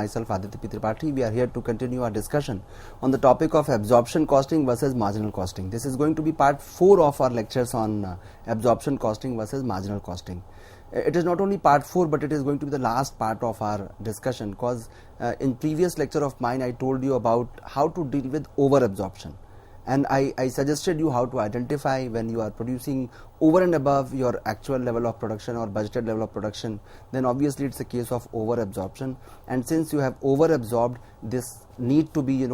myself Aditya Tripathi. We are here to continue our discussion on the topic of absorption costing versus marginal costing. This is going to be part 4 of our lectures on absorption costing versus marginal costing. It is not only part 4, but it is going to be the last part of our discussion, because in previous lecture of mine I told you about how to deal with over absorption. And I suggested you how to identify when you are producing over and above your actual level of production or budgeted level of production, then obviously it's a case of over absorption. And since you have over absorbed, this need to be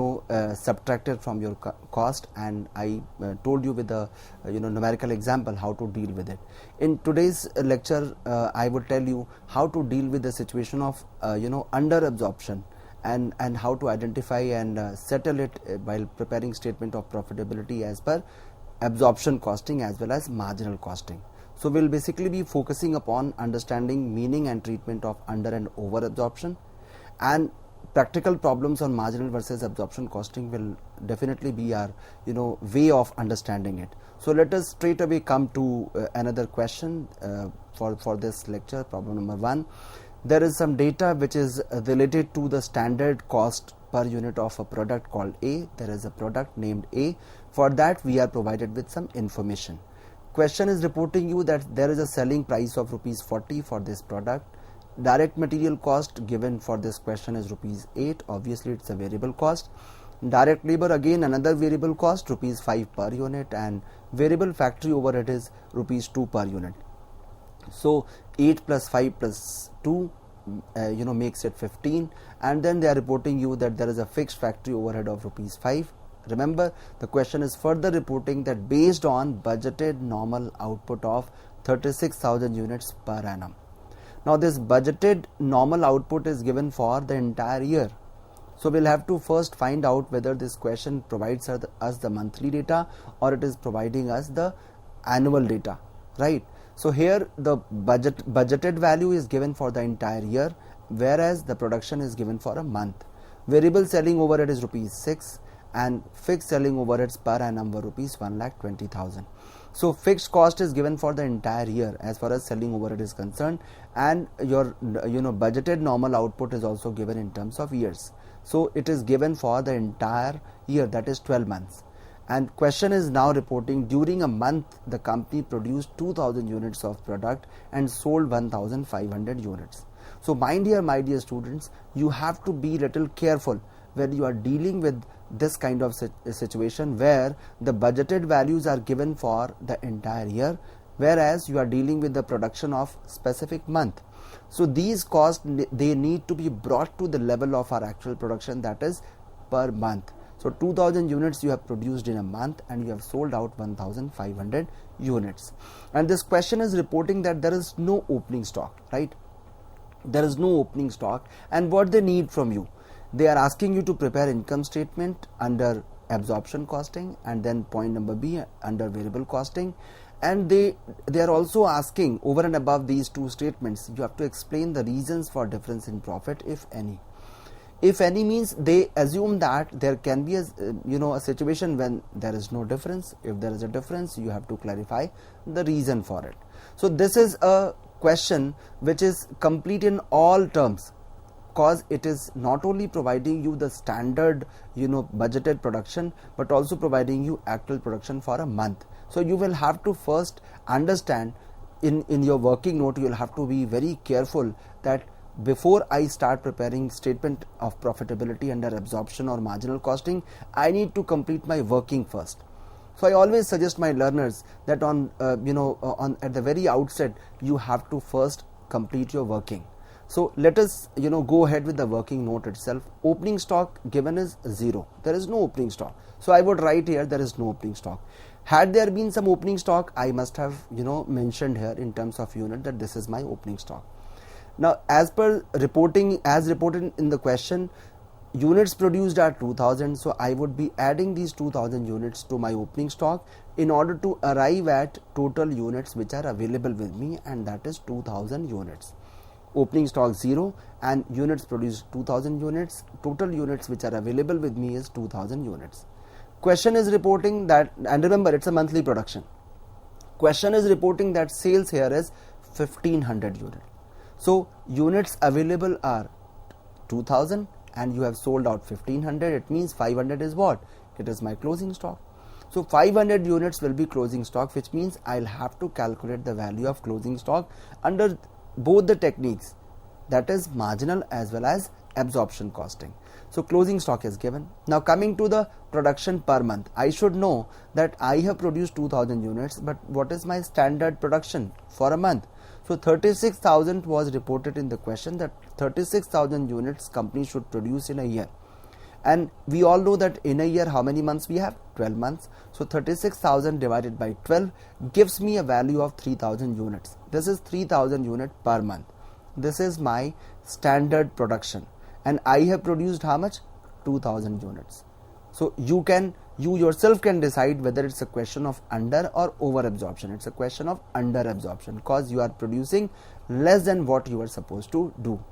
subtracted from your cost, and I told you with the numerical example how to deal with it. In today's lecture I would tell you how to deal with the situation of under absorption, and how to identify and settle it while preparing statement of profitability as per absorption costing as well as marginal costing. So we'll basically be focusing upon understanding meaning and treatment of under and over absorption, and practical problems on marginal versus absorption costing will definitely be our way of understanding it. So let us straight away come to another question for this lecture. Problem number 1. There is some data which is related to the standard cost per unit of a product called A. There is a product named A. For that we are provided with some information. Question is reporting you that there is a selling price of rupees 40 for this product. Direct material cost given for this question is rupees 8. Obviously it's a variable cost. Direct labor, again another variable cost, rupees 5 per unit, and variable factory overhead is rupees 2 per unit. So 8 plus 5 plus 2 makes it 15, and then they are reporting you that there is a fixed factory overhead of rupees 5. Remember, the question is further reporting that based on budgeted normal output of 36,000 units per annum. Now this budgeted normal output is given for the entire year. So we'll have to first find out whether this question provides us the monthly data or it is providing us the annual data, right? So here the budgeted value is given for the entire year, whereas the production is given for a month. Variable selling overhead is rupees 6 and fixed selling overheads per annum were rupees 1,20,000. So fixed cost is given for the entire year as far as selling overhead is concerned, and your budgeted normal output is also given in terms of years. So it is given for the entire year, that is 12 months. And question is now reporting during a month the company produced 2,000 units of product and sold 1,500 units. So mind here, my dear students, you have to be little careful when you are dealing with this kind of situation where the budgeted values are given for the entire year, whereas you are dealing with the production of specific month. So these costs, they need to be brought to the level of our actual production, that is per month. So 2,000 units you have produced in a month and you have sold out 1,500 units. And this question is reporting that there is no opening stock, right? There is no opening stock, and what they need from you, they are asking you to prepare income statement under absorption costing, and then point number B under variable costing. And they are also asking, over and above these two statements, you have to explain the reasons for difference in profit, if any. If any means they assume that there can be a situation when there is no difference. If there is a difference, you have to clarify the reason for it. So this is a question which is complete in all terms, because it is not only providing you the standard budgeted production, but also providing you actual production for a month. So you will have to first understand in your working note, you will have to be very careful that before I start preparing statement of profitability under absorption or marginal costing, I need to complete my working first. So I always suggest my learners that at the very outset you have to first complete your working. So let us go ahead with the working note itself. Opening stock given is 0. There is no opening stock. So I would write here there is no opening stock. Had there been some opening stock, I must have mentioned here in terms of unit that this is my opening stock. Now as per reporting, as reported in the question, units produced are 2,000, so I would be adding these 2,000 units to my opening stock in order to arrive at total units which are available with me, and that is 2,000 units. Opening stock 0 and units produced 2,000 units, total units which are available with me is 2,000 units. Question is reporting that, and remember it's a monthly production, question is reporting that sales here is 1,500 units. So units available are 2000 and you have sold out 1500, it means 500 is what? It is my closing stock. So 500 units will be closing stock, which means I'll have to calculate the value of closing stock under both the techniques, that is marginal as well as absorption costing. So closing stock is given. Now coming to the production per month, I should know that I have produced 2000 units, but what is my standard production for a month? So 36,000 was reported in the question, that 36,000 units company should produce in a year. And we all know that in a year how many months we have? 12 months. So 36,000 divided by 12 gives me a value of 3,000 units. This is 3,000 units per month. This is my standard production, and I have produced how much? 2,000 units. So you yourself can decide whether it's a question of under or over absorption. It's a question of under absorption because you are producing less than what you are supposed to do.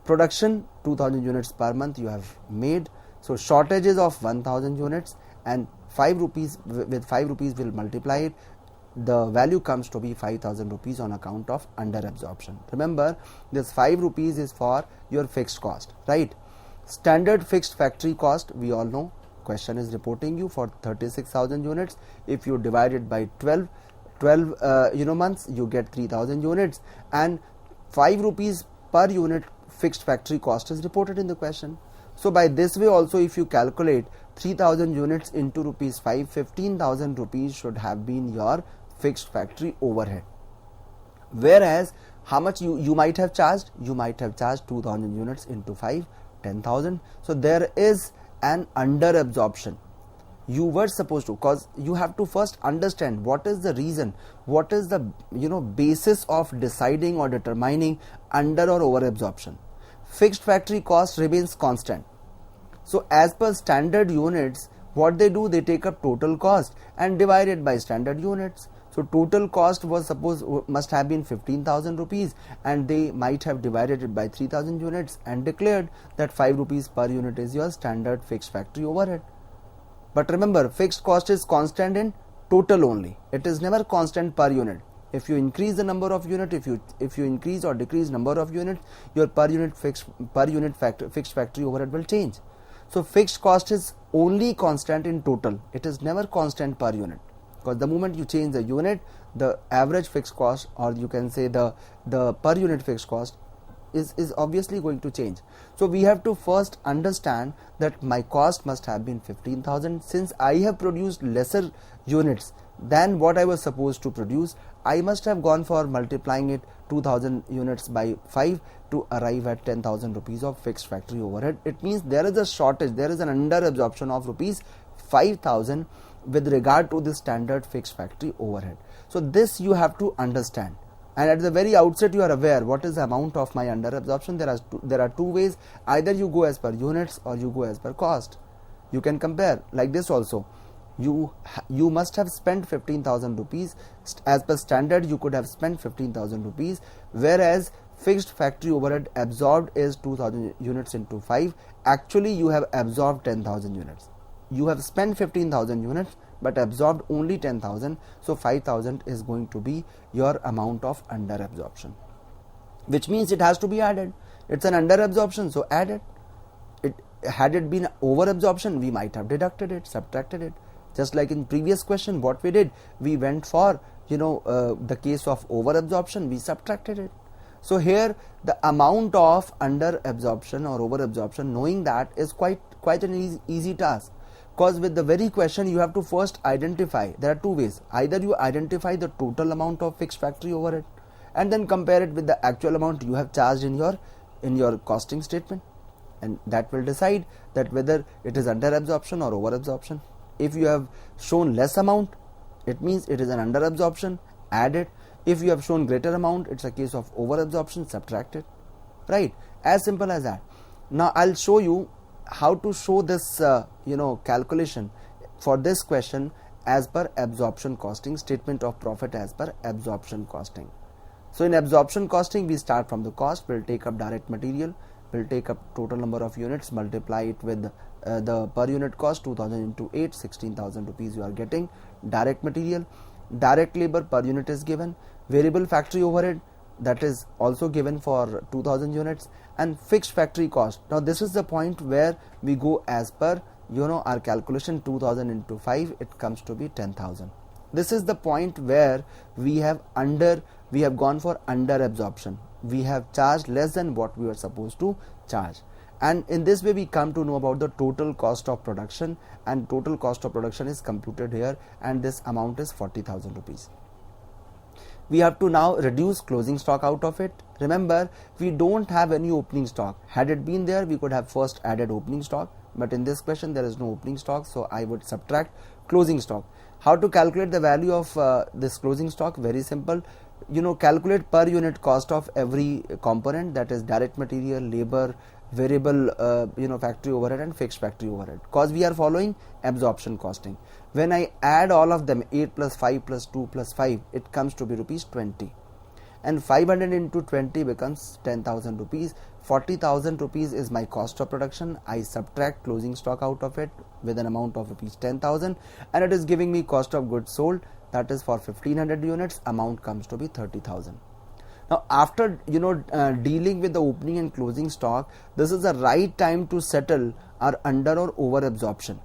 Production 2,000 units per month you have made. So shortages of 1,000 units, and 5 rupees, with 5 rupees will multiply it. The value comes to be 5,000 rupees on account of under absorption. Remember, this 5 rupees is for your fixed cost, right? Standard fixed factory cost, we all know, question is reporting you for 36,000 units. If you divide it by 12 months, you get 3,000 units, and 5 rupees per unit fixed factory cost is reported in the question. So by this way also, if you calculate 3,000 units into rupees 5, 15,000 rupees should have been your fixed factory overhead. Whereas how much you might have charged? You might have charged 2,000 units into 5, 10,000. So there is an under absorption. You were supposed to, because you have to first understand what is the reason, what is the basis of deciding or determining under or over absorption. Fixed factory cost remains constant. So as per standard units, what they do, they take up total cost and divide it by standard units. So total cost must have been 15,000 rupees, and they might have divided it by 3,000 units and declared that 5 rupees per unit is your standard fixed factory overhead. But remember, fixed cost is constant in total only. It is never constant per unit. If you increase the number of units, if you increase or decrease number of units, your per unit fixed factory overhead will change. So fixed cost is only constant in total. It is never constant per unit, because the moment you change the unit, the average fixed cost, or you can say the per unit fixed cost is obviously going to change. So we have to first understand that my cost must have been 15,000. Since I have produced lesser units than what I was supposed to produce, I must have gone for multiplying it 2,000 units by 5 to arrive at 10,000 rupees of fixed factory overhead. It means there is a shortage, there is an under absorption of rupees 5,000 with regard to the standard fixed factory overhead. So this you have to understand, and at the very outset you are aware what is the amount of my under absorption. There are two ways: either you go as per units or you go as per cost. You can compare like this also. You must have spent 15,000 rupees. As per standard, you could have spent 15,000 rupees, whereas fixed factory overhead absorbed is 2,000 units into 5. Actually you have absorbed 10,000 units. You have spent 15,000 units but absorbed only 10,000. So 5,000 is going to be your amount of under absorption, which means it has to be added. It's an under absorption, so add it. Had it been over absorption, we might have deducted it, subtracted it. Just like in previous question, what we did, we went for the case of over absorption, we subtracted it. So here the amount of under absorption or over absorption, knowing that is quite an easy task, because with the very question you have to first identify. There are two ways: either you identify the total amount of fixed factory overhead and then compare it with the actual amount you have charged in your costing statement, and that will decide that whether it is under absorption or over absorption. If you have shown less amount, it means it is an under absorption, add it. If you have shown greater amount, it's a case of over absorption, subtract it. Right? As simple as that. Now I'll show you how to show this calculation for this question as per absorption costing, statement of profit as per absorption costing. So in absorption costing, we start from the cost. We'll take up direct material, we'll take up total number of units, multiply it with the per unit cost, 2,000 into 8, 16,000 rupees you are getting. Direct material, direct labor per unit is given. Variable factory overhead, that is also given for 2000 units, and fixed factory cost. Now this is the point where we go as per our calculation. 2000 into 5, it comes to be 10,000. This is the point where we have gone for under absorption. We have charged less than what we were supposed to charge, and in this way we come to know about the total cost of production, and total cost of production is computed here, and this amount is 40,000 rupees. We have to now reduce closing stock out of it. Remember, we don't have any opening stock. Had it been there, we could have first added opening stock, but in this question there is no opening stock, so I would subtract closing stock. How to calculate the value of this closing stock? Very simple. Calculate per unit cost of every component, that is direct material, labor, variable factory overhead and fixed factory overhead, because we are following absorption costing. When I add all of them, 8 plus 5 plus 2 plus 5, it comes to be rupees 20, and 500 into 20 becomes 10,000 rupees. 40,000 rupees is my cost of production. I subtract closing stock out of it with an amount of rupees 10,000, and it is giving me cost of goods sold, that is for 1500 units, amount comes to be 30,000. Now after dealing with the opening and closing stock, this is the right time to settle our under or over absorption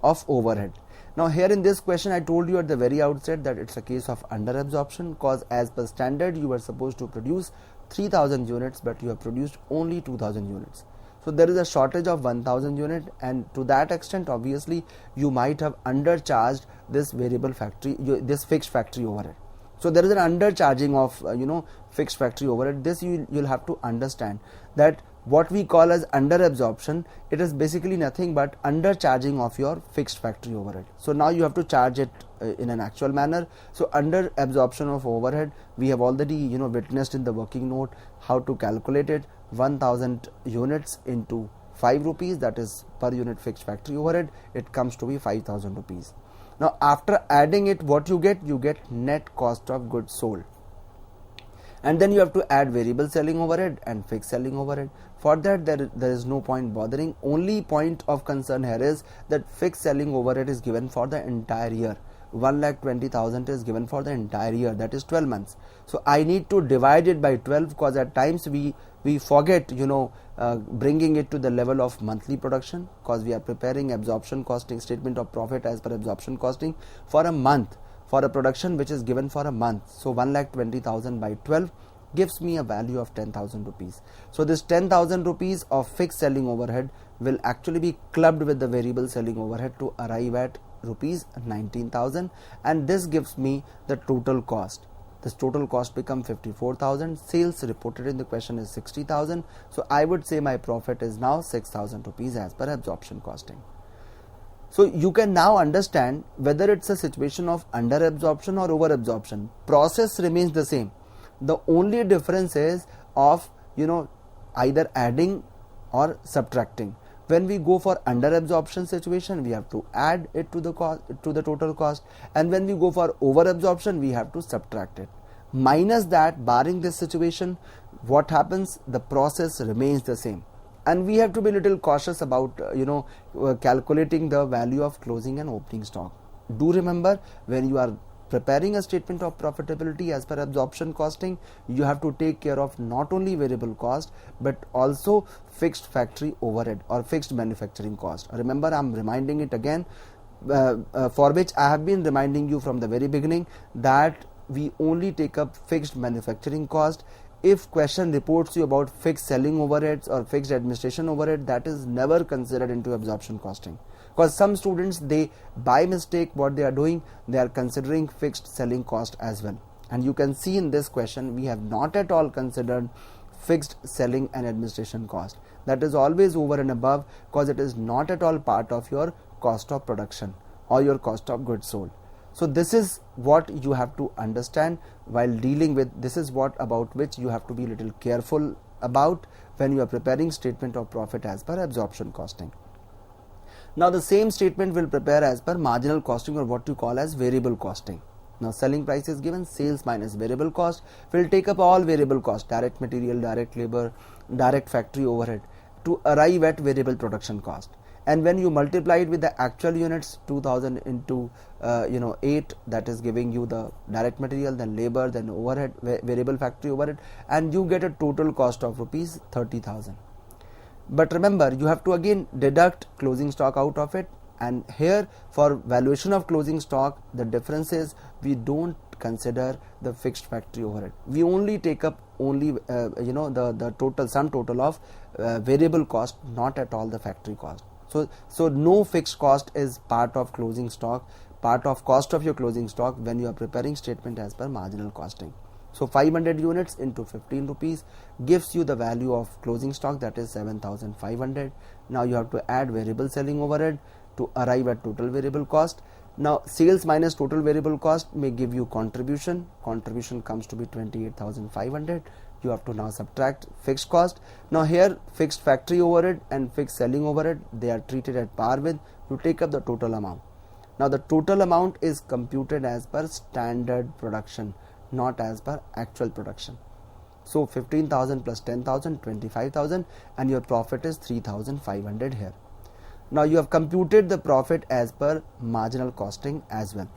of overhead. Now here in this question, I told you at the very outset that it's a case of under absorption, because as per standard you were supposed to produce 3000 units, but you have produced only 2000 units. So there is a shortage of 1000 units, and to that extent obviously you might have undercharged this variable factory, this fixed factory overhead. So there is an undercharging of fixed factory overhead. This you'll have to understand that what we call as under absorption, it is basically nothing but undercharging of your fixed factory overhead. So now you have to charge it in an actual manner. So under absorption of overhead, we have already witnessed in the working note how to calculate it. 1000 units into 5 rupees, that is per unit fixed factory overhead, it comes to be 5,000 rupees. Now after adding it, what you get net cost of goods sold, and then you have to add variable selling overhead and fixed selling overhead. For that there is no point bothering. Only point of concern here is that fixed selling overhead is given for the entire year. 1,20,000 is given for the entire year, that is 12 months. So I need to divide it by 12, because at times we forget bringing it to the level of monthly production, because we are preparing absorption costing, statement of profit as per absorption costing for a month, for a production which is given for a month. So 1,20,000 by 12 gives me a value of 10,000 rupees. So this 10,000 rupees of fixed selling overhead will actually be clubbed with the variable selling overhead to arrive at rupees 19,000, and this gives me the total cost. This total cost become 54,000. Sales reported in the question is 60,000. So I would say my profit is now 6,000 rupees as per absorption costing. So you can now understand whether it's a situation of under absorption or over absorption. Process remains the same. The only difference is of either adding or subtracting. When we go for under absorption situation, we have to add it to the cost, to the total cost, and when we go for over absorption, we have to subtract it. Minus that, barring this situation, what happens? The process remains the same, and we have to be a little cautious about calculating the value of closing and opening stock. Do remember, when you are preparing a statement of profitability as per absorption costing, you have to take care of not only variable cost but also fixed factory overhead or fixed manufacturing cost. Remember, I am reminding it again, for which I have been reminding you from the very beginning, that we only take up fixed manufacturing cost. If question reports you about fixed selling overheads or fixed administration overhead, that is never considered into absorption costing. Because some students, they by mistake what they are doing, they are considering fixed selling cost as well, and you can see in this question we have not at all considered fixed selling and administration cost. That is always over and above, because it is not at all part of your cost of production or your cost of goods sold. So this is what you have to understand while dealing with, this is what about which you have to be little careful about when you are preparing statement of profit as per absorption costing. Now the same statement will prepare as per marginal costing, or what you call as variable costing. Now selling price is given, sales minus variable cost will take up all variable cost, direct material, direct labor, direct factory overhead, to arrive at variable production cost. and when you multiply it with the actual units, 2000 into 8, that is giving you the direct material, then labor, then overhead, variable factory overhead, and you get a total cost of rupees 30,000. But remember, you have to again deduct closing stock out of it, and here for valuation of closing stock, the difference is we don't consider the fixed factory overhead. We only take up only the total sum total of variable cost, not at all the factory cost. So no fixed cost is part of closing stock, part of cost of your closing stock when you are preparing statement as per marginal costing. So 500 units into 15 rupees gives you the value of closing stock, that is 7,500. Now you have to add variable selling overhead to arrive at total variable cost. Now sales minus total variable cost may give you contribution. Contribution comes to be 28,500. You have to now subtract fixed cost. Now here fixed factory overhead and fixed selling overhead, they are treated at par with. You take up the total amount. Now the total amount is computed as per standard production, not as per actual production. So 15,000 plus 10,000, 25,000, and your profit is 3,500 here. Now you have computed the profit as per marginal costing as well.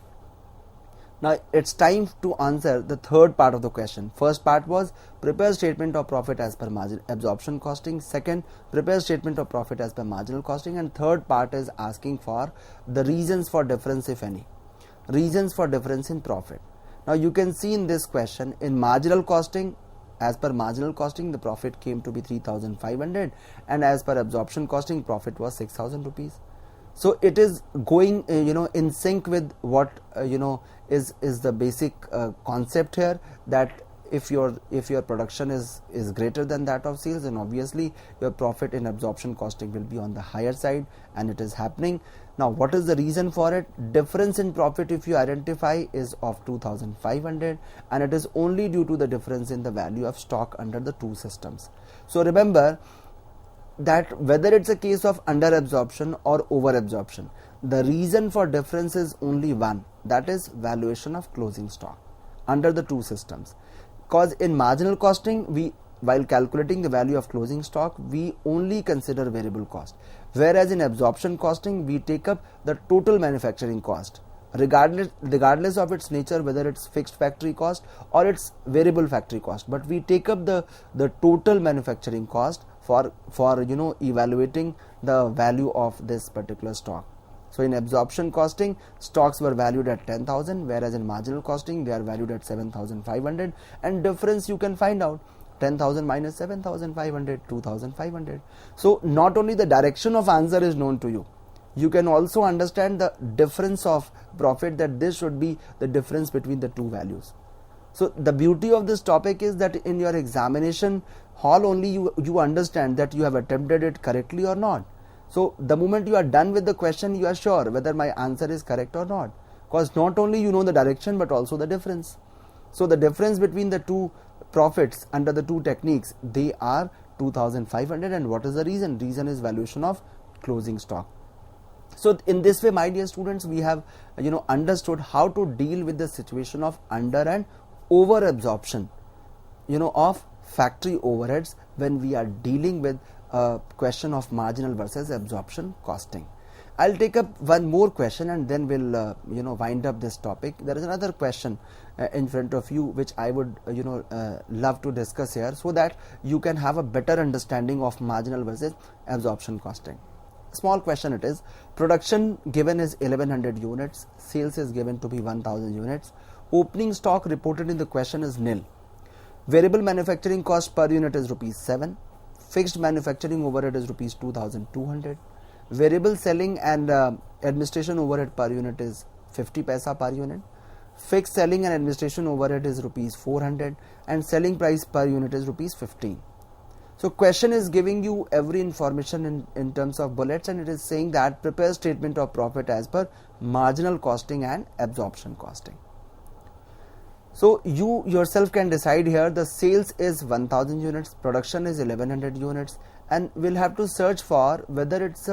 Now it's time to answer the third part of the question. First part was prepare statement of profit as per absorption costing. Second, prepare statement of profit as per marginal costing. And third part is asking for the reasons for difference, if any. Reasons for difference in profit. Now you can see in this question, in marginal costing, as per marginal costing, the profit came to be 3,500, and as per absorption costing, profit was 6,000 rupees. So it is going in sync with what is the basic concept here, that if your production is greater than that of sales, then obviously your profit in absorption costing will be on the higher side, and it is happening. Now what is the reason for it? Difference in profit, if you identify, is of 2,500, and it is only due to the difference in the value of stock under the two systems. So remember that whether it's a case of under absorption or over absorption, the reason for difference is only one, that is valuation of closing stock under the two systems. Because in marginal costing, while calculating the value of closing stock, we only consider variable cost, whereas in absorption costing we take up the total manufacturing cost, regardless of its nature, whether it's fixed factory cost or it's variable factory cost, but we take up the total manufacturing cost for evaluating the value of this particular stock. So in absorption costing, stocks were valued at 10,000, whereas in marginal costing they are valued at 7,500, and difference you can find out, 10,000 minus 7,500, 2,500. So not only the direction of answer is known to you, you can also understand the difference of profit, that this should be the difference between the two values. So the beauty of this topic is that in your examination hall only you understand that you have attempted it correctly or not. So the moment you are done with the question, you are sure whether my answer is correct or not, because not only you know the direction but also the difference. So the difference between the two profits under the two techniques, they are 2,500, and what is the reason? Reason is valuation of closing stock. So in this way, my dear students, we have understood how to deal with the situation of under and over absorption of factory overheads when we are dealing with a question of marginal versus absorption costing. I'll take up one more question and then we'll wind up this topic. There is another question in front of you which I would love to discuss here, so that you can have a better understanding of marginal versus absorption costing. Small question it is. Production given is 1100 units, sales is given to be 1000 units, opening stock reported in the question is nil, variable manufacturing cost per unit is rupees 7, fixed manufacturing overhead is rupees 2200, variable selling and administration overhead per unit is 50 paisa per unit, fixed selling and administration overhead is rupees 400, and selling price per unit is rupees 15. So question is giving you every information in terms of bullets, and it is saying that prepare statement of profit as per marginal costing and absorption costing. So you yourself can decide here. The sales is 1000 units, production is 1100 units, and we'll have to search for whether it's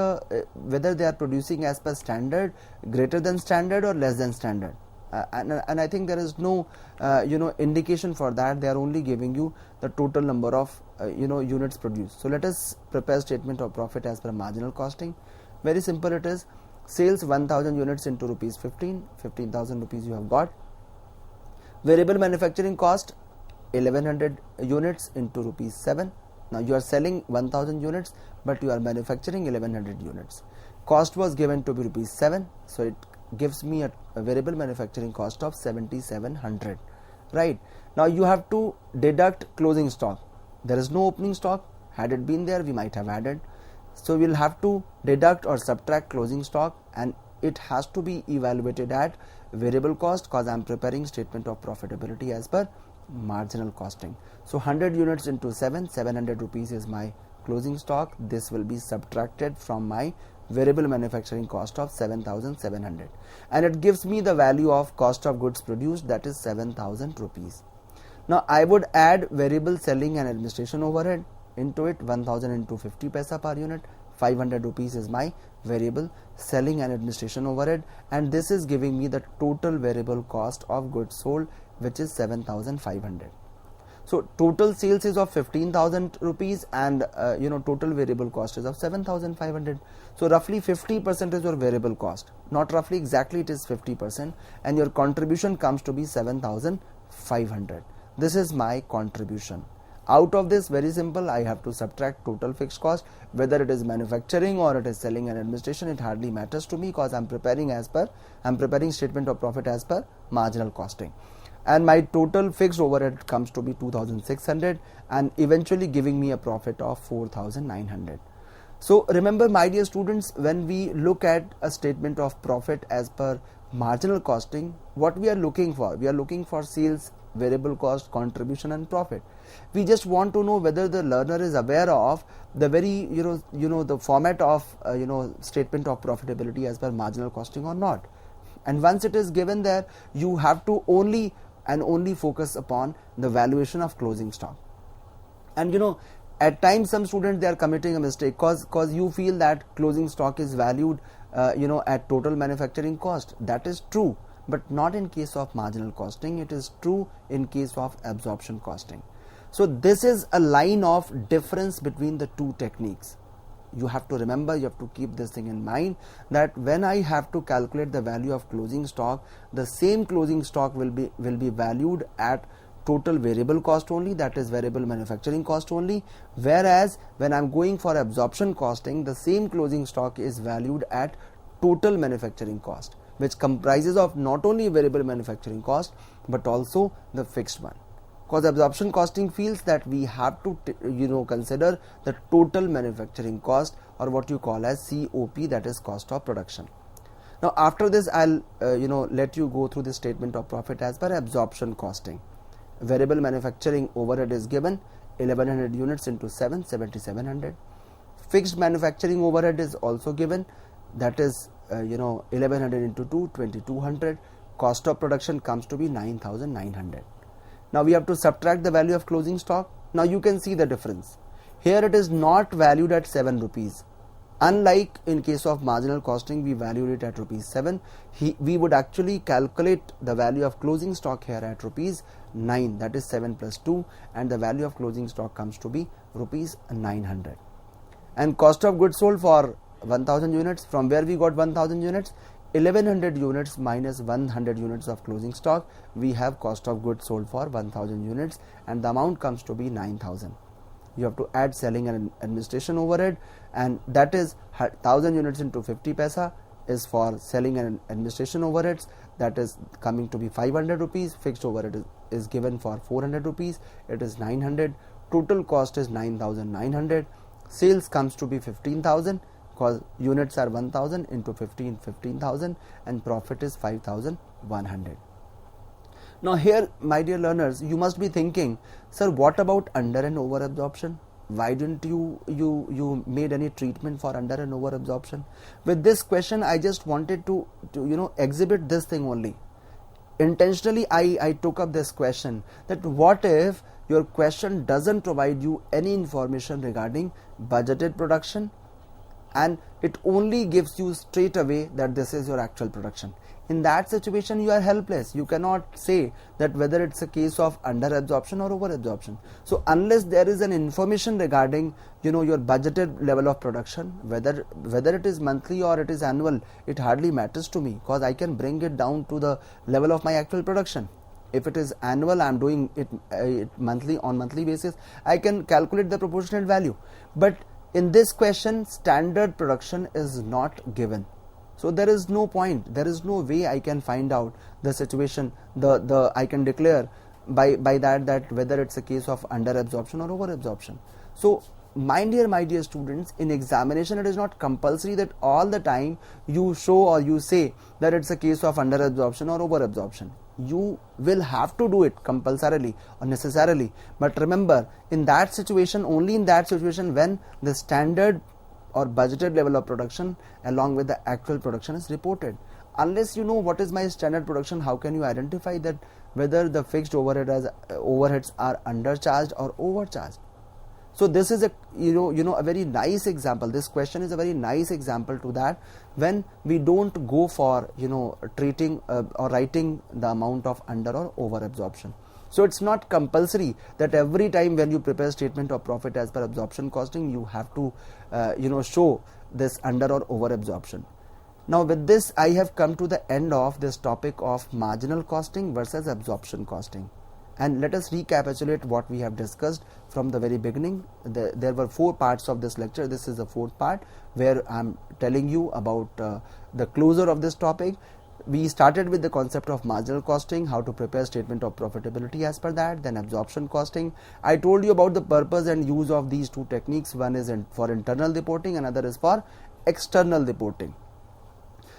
whether they are producing as per standard, greater than standard, or less than standard. And I think there is no indication for that. They are only giving you the total number of units produced. So let us prepare statement of profit as per marginal costing. Very simple it is. Sales 1000 units into rupees 15,000 rupees you have got. Variable manufacturing cost 1100 units into rupees 7. Now you are selling 1000 units, but you are manufacturing 1100 units. Cost was given to be rupees 7, so it gives me a variable manufacturing cost of 7700. Right. Now you have to deduct closing stock. There is no opening stock. Had it been there, we might have added. So we'll have to deduct or subtract closing stock, and it has to be evaluated at variable cost, because I am preparing statement of profitability as per marginal costing. So 100 units into 700 rupees is my closing stock. This will be subtracted from my variable manufacturing cost of 7700, and it gives me the value of cost of goods produced, that is 7000 rupees. Now I would add variable selling and administration overhead into it. 1000 into 50 paisa per unit, 500 rupees is my variable selling and administration overhead, and this is giving me the total variable cost of goods sold, which is 7500. So total sales is of 15,000 rupees, and total variable cost is of 7,500. So roughly 50% is your variable cost. Not roughly, exactly it is 50%, and your contribution comes to be 7,500. This is my contribution. Out of this, very simple, I have to subtract total fixed cost, whether it is manufacturing or it is selling and administration. It hardly matters to me, because I'm preparing statement of profit as per marginal costing. And my total fixed overhead comes to be 2600, and eventually giving me a profit of 4900. So remember, my dear students, when we look at a statement of profit as per marginal costing, what we are looking for? We are looking for sales, variable cost, contribution and profit. We just want to know whether the learner is aware of the very the format of statement of profitability as per marginal costing or not. And once it is given there, you have to only focus upon the valuation of closing stock. And at times some students, they are committing a mistake, cause you feel that closing stock is valued at total manufacturing cost. That is true, but not in case of marginal costing. It is true in case of absorption costing. So this is a line of difference between the two techniques. You have to remember, you have to keep this thing in mind, that when I have to calculate the value of closing stock, the same closing stock will be valued at total variable cost only, that is variable manufacturing cost only, whereas when I'm going for absorption costing, the same closing stock is valued at total manufacturing cost, which comprises of not only variable manufacturing cost but also the fixed one. Because absorption costing feels that we have to consider the total manufacturing cost, or what you call as COP, that is cost of production. Now after this, I'll let you go through the statement of profit as per absorption costing. Variable manufacturing overhead is given, 1100 units into 7700. Fixed manufacturing overhead is also given, that is 1100 into 2, 2200. Cost of production comes to be 9900. Now we have to subtract the value of closing stock. Now you can see the difference. Here it is not valued at 7 rupees. Unlike in case of marginal costing, we valued it at rupees 7. We would actually calculate the value of closing stock here at rupees 9, that is 7 plus 2, and the value of closing stock comes to be rupees 900. And cost of goods sold for 1000 units, from where we got 1000 units, 1100 units minus 100 units of closing stock, we have cost of goods sold for 1000 units, and the amount comes to be 9000. You have to add selling and administration overhead, and that is 1000 units into 50 paisa is for selling and administration overheads, that is coming to be 500 rupees. Fixed overhead is given for 400 rupees, it is 900. Total cost is 9900. Sales comes to be 15,000, because units are 1000 into 15,000, and profit is 5100. Now here, my dear learners, you must be thinking, sir, what about under and over absorption? Why didn't you made any treatment for under and over absorption? With this question, I just wanted to exhibit this thing only. Intentionally I took up this question, that what if your question doesn't provide you any information regarding budgeted production, and it only gives you straight away that this is your actual production. In that situation you are helpless. You cannot say that whether it's a case of under absorption or over absorption. So unless there is an information regarding your budgeted level of production, whether it is monthly or it is annual, it hardly matters to me, because I can bring it down to the level of my actual production. If it is annual, I am doing it on monthly basis, I can calculate the proportionate value. But in this question, standard production is not given. So there is no point, there is no way I can find out the situation, I can declare by that whether it's a case of under absorption or over absorption. So my dear students, in examination it is not compulsory that all the time you show or you say that it's a case of under absorption or over absorption. You will have to do it compulsorily or necessarily, but remember, in that situation, only in that situation when the standard or budgeted level of production along with the actual production is reported. Unless you know what is my standard production, how can you identify that whether the fixed overheads are undercharged or overcharged? So this is a a very nice example. This question is a very nice example to that, when we don't go for treating or writing the amount of under or over absorption. So it's not compulsory that every time when you prepare statement of profit as per absorption costing, you have to show this under or over absorption. Now with this, I have come to the end of this topic of marginal costing versus absorption costing. And let us recapitulate what we have discussed from the very beginning. There were 4 parts of this lecture. This is the 4th part where I am telling you about the closure of this topic. We started with the concept of marginal costing, how to prepare statement of profitability as per that, then absorption costing. I told you about the purpose and use of these 2 techniques. One is for internal reporting, another is for external reporting.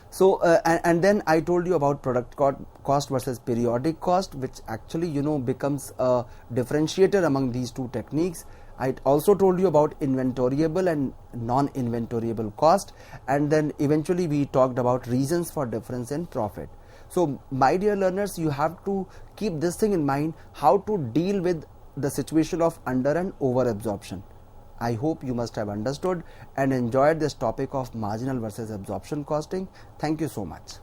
So and then I told you about product cost versus periodic cost, which actually becomes a differentiator among these 2 techniques. I also told you about inventoriable and non-inventoriable cost, and then eventually we talked about reasons for difference in profit. So my dear learners, you have to keep this thing in mind, how to deal with the situation of under and over absorption. I hope you must have understood and enjoyed this topic of marginal versus absorption costing. Thank you so much.